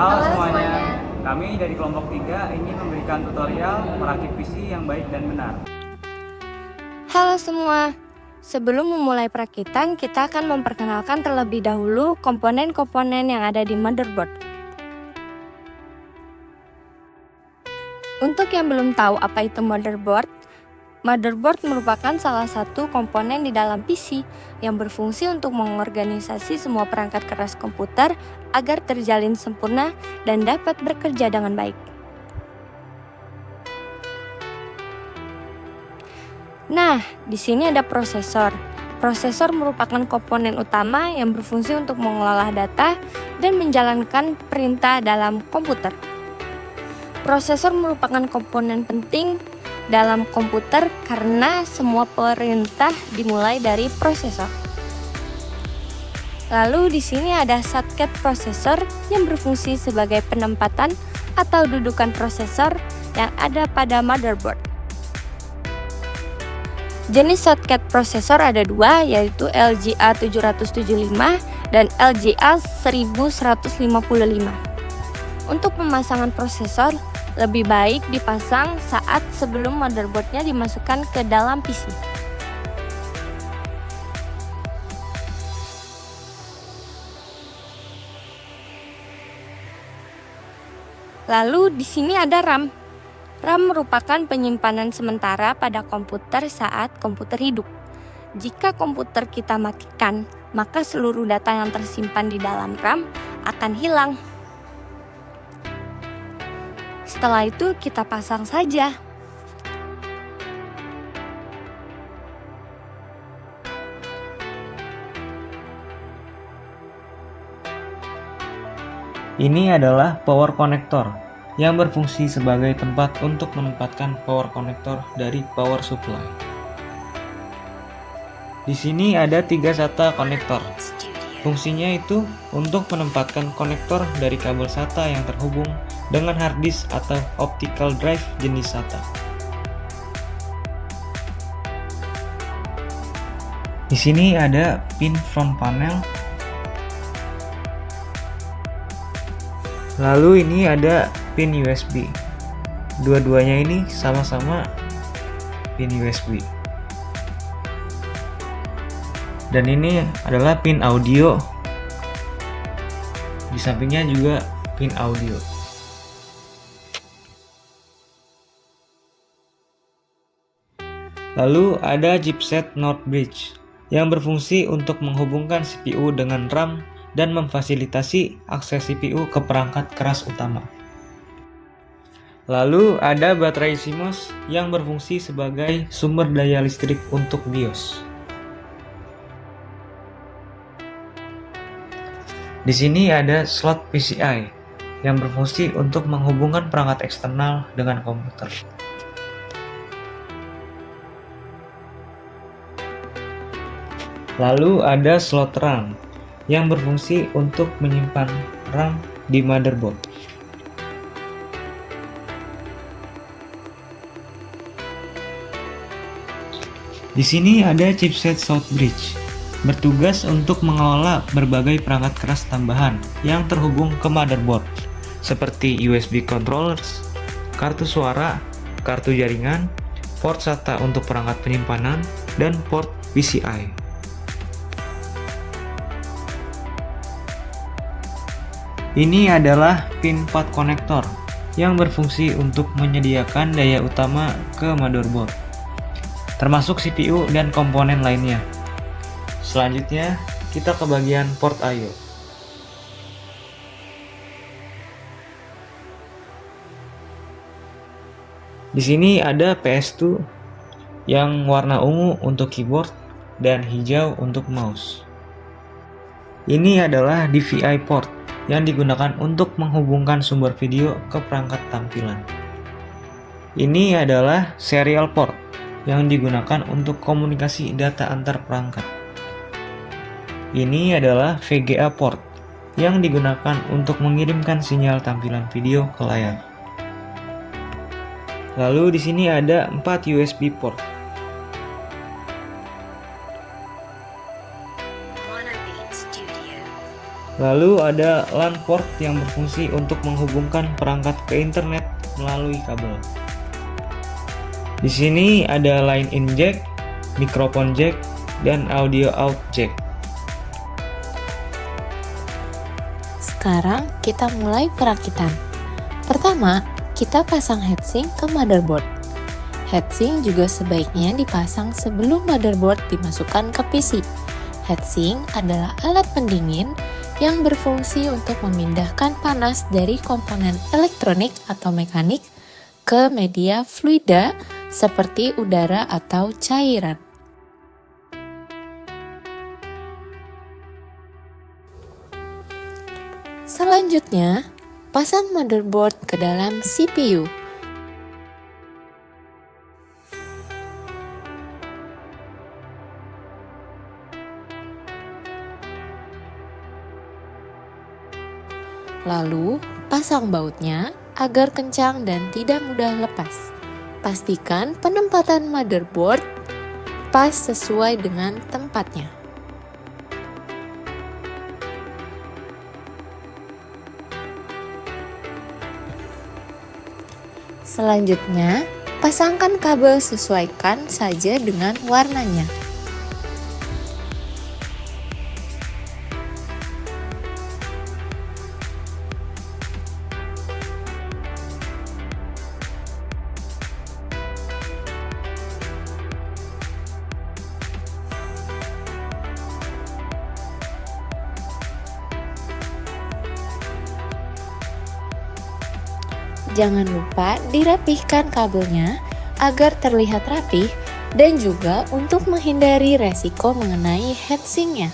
Halo semuanya, kami dari kelompok 3 ingin memberikan tutorial merakit PC yang baik dan benar. Halo semua, sebelum memulai perakitan, kita akan memperkenalkan terlebih dahulu komponen-komponen yang ada di motherboard. Untuk yang belum tahu apa itu motherboard, motherboard merupakan salah satu komponen di dalam PC yang berfungsi untuk mengorganisasi semua perangkat keras komputer agar terjalin sempurna dan dapat bekerja dengan baik. Nah, di sini ada prosesor. Prosesor merupakan komponen utama yang berfungsi untuk mengolah data dan menjalankan perintah dalam komputer. Prosesor merupakan komponen penting dalam komputer karena semua perintah dimulai dari prosesor. Lalu di sini ada shortcut prosesor yang berfungsi sebagai penempatan atau dudukan prosesor yang ada pada motherboard. Jenis shortcut prosesor ada dua, yaitu LGA 775 dan LGA 1155. Untuk pemasangan prosesor, lebih baik dipasang saat sebelum motherboardnya dimasukkan ke dalam PC. Lalu di sini ada RAM. RAM merupakan penyimpanan sementara pada komputer saat komputer hidup. Jika komputer kita matikan, maka seluruh data yang tersimpan di dalam RAM akan hilang. Setelah itu kita pasang saja. Ini adalah power connector yang berfungsi sebagai tempat untuk menempatkan power connector dari power supply. Di sini ada 3 SATA konektor. Fungsinya itu untuk menempatkan konektor dari kabel SATA yang terhubung dengan hard disk atau optical drive jenis SATA. Di sini ada pin front panel. Lalu ini ada pin USB. Dua-duanya ini sama-sama pin USB. Dan ini adalah pin audio. Di sampingnya juga pin audio. Lalu ada chipset North Bridge yang berfungsi untuk menghubungkan CPU dengan RAM dan memfasilitasi akses CPU ke perangkat keras utama. Lalu ada baterai CMOS yang berfungsi sebagai sumber daya listrik untuk BIOS. Di sini ada slot PCI yang berfungsi untuk menghubungkan perangkat eksternal dengan komputer. Lalu ada slot RAM yang berfungsi untuk menyimpan RAM di motherboard. Di sini ada chipset South Bridge, bertugas untuk mengelola berbagai perangkat keras tambahan yang terhubung ke motherboard, seperti USB controllers, kartu suara, kartu jaringan, port SATA untuk perangkat penyimpanan, dan port PCI. Ini adalah pin 4 konektor yang berfungsi untuk menyediakan daya utama ke motherboard, termasuk CPU dan komponen lainnya. Selanjutnya, kita ke bagian port I/O. Di sini ada PS2 yang warna ungu untuk keyboard dan hijau untuk mouse. Ini adalah DVI port yang digunakan untuk menghubungkan sumber video ke perangkat tampilan. Ini adalah serial port yang digunakan untuk komunikasi data antar perangkat. Ini adalah VGA port yang digunakan untuk mengirimkan sinyal tampilan video ke layar. Lalu di sini ada 4 USB port. Lalu ada LAN port yang berfungsi untuk menghubungkan perangkat ke internet melalui kabel. Di sini ada line in jack, microphone jack, dan audio out jack. Sekarang kita mulai perakitan. Pertama, kita pasang heatsink ke motherboard. Heatsink juga sebaiknya dipasang sebelum motherboard dimasukkan ke PC. Heatsink adalah alat pendingin yang berfungsi untuk memindahkan panas dari komponen elektronik atau mekanik ke media fluida seperti udara atau cairan. Selanjutnya, pasang motherboard ke dalam CPU. Lalu, pasang bautnya agar kencang dan tidak mudah lepas. Pastikan penempatan motherboard pas sesuai dengan tempatnya. Selanjutnya, pasangkan kabel, sesuaikan saja dengan warnanya. Jangan lupa dirapihkan kabelnya agar terlihat rapih dan juga untuk menghindari resiko mengenai heatsinknya.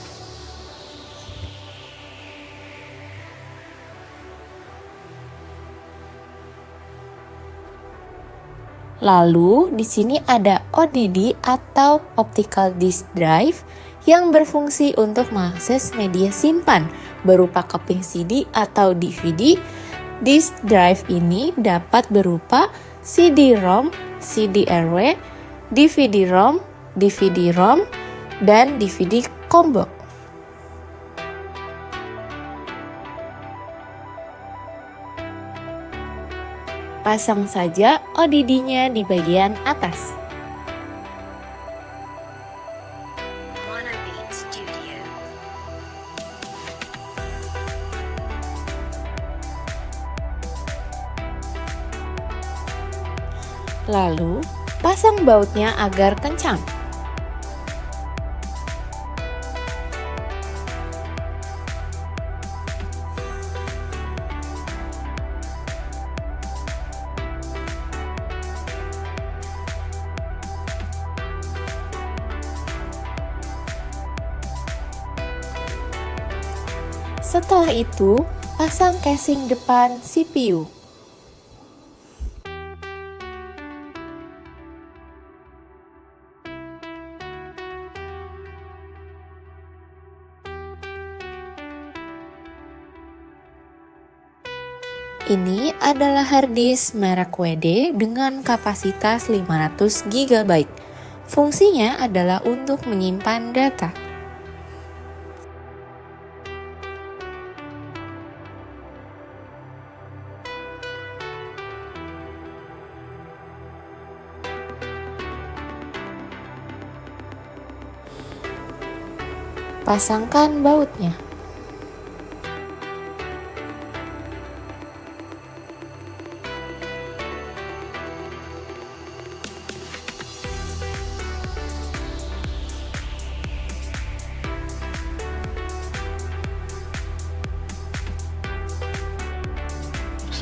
Lalu di sini ada ODD atau Optical Disk Drive yang berfungsi untuk mengakses media simpan berupa keping CD atau DVD. Disk drive ini dapat berupa CD-ROM, CD-RW, DVD-ROM, DVD-ROM, dan DVD combo. Pasang saja ODD-nya di bagian atas. Lalu, pasang bautnya agar kencang. Setelah itu, pasang casing depan CPU. Ini adalah harddisk merek WD dengan kapasitas 500 GB. Fungsinya adalah untuk menyimpan data. Pasangkan bautnya.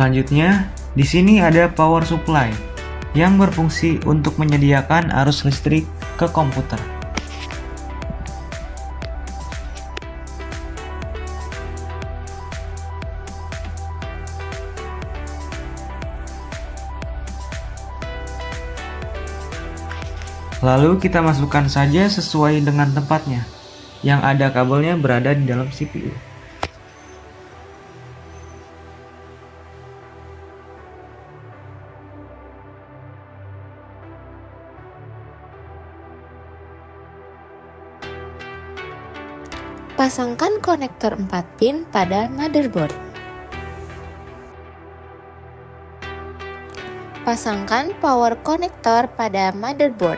Selanjutnya, di sini ada power supply yang berfungsi untuk menyediakan arus listrik ke komputer. Lalu kita masukkan saja sesuai dengan tempatnya, yang ada kabelnya berada di dalam CPU. Pasangkan konektor 4 pin pada motherboard. Pasangkan power konektor pada motherboard.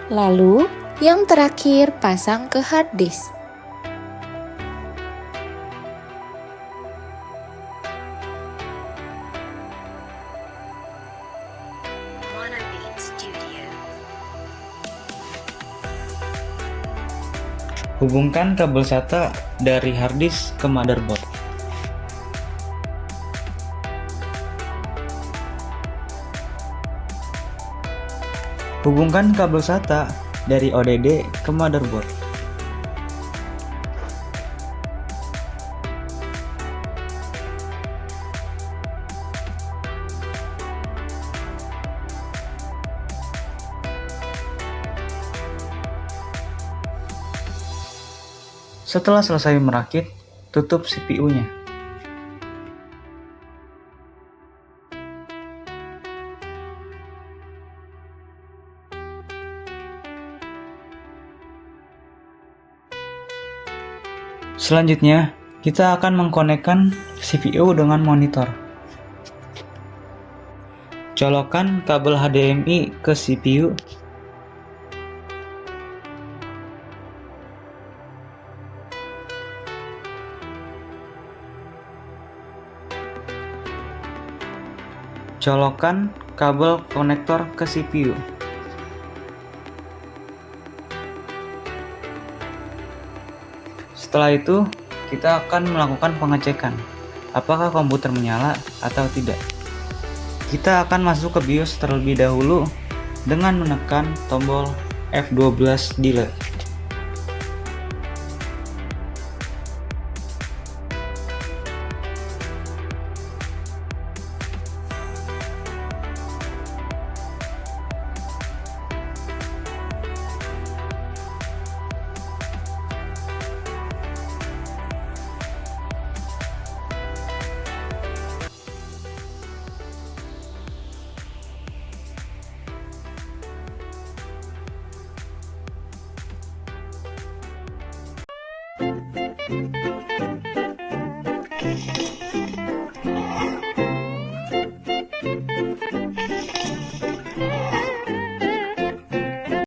Lalu, yang terakhir pasang ke hard disk. Hubungkan kabel SATA dari hard disk ke motherboard. Hubungkan kabel SATA dari ODD ke motherboard. Setelah selesai merakit, tutup CPU-nya. Selanjutnya, kita akan mengkonekkan CPU dengan monitor. Colokkan kabel HDMI ke CPU. Colokkan kabel konektor ke CPU. Setelah itu, kita akan melakukan pengecekan apakah komputer menyala atau tidak. Kita akan masuk ke BIOS terlebih dahulu dengan menekan tombol F12 delete.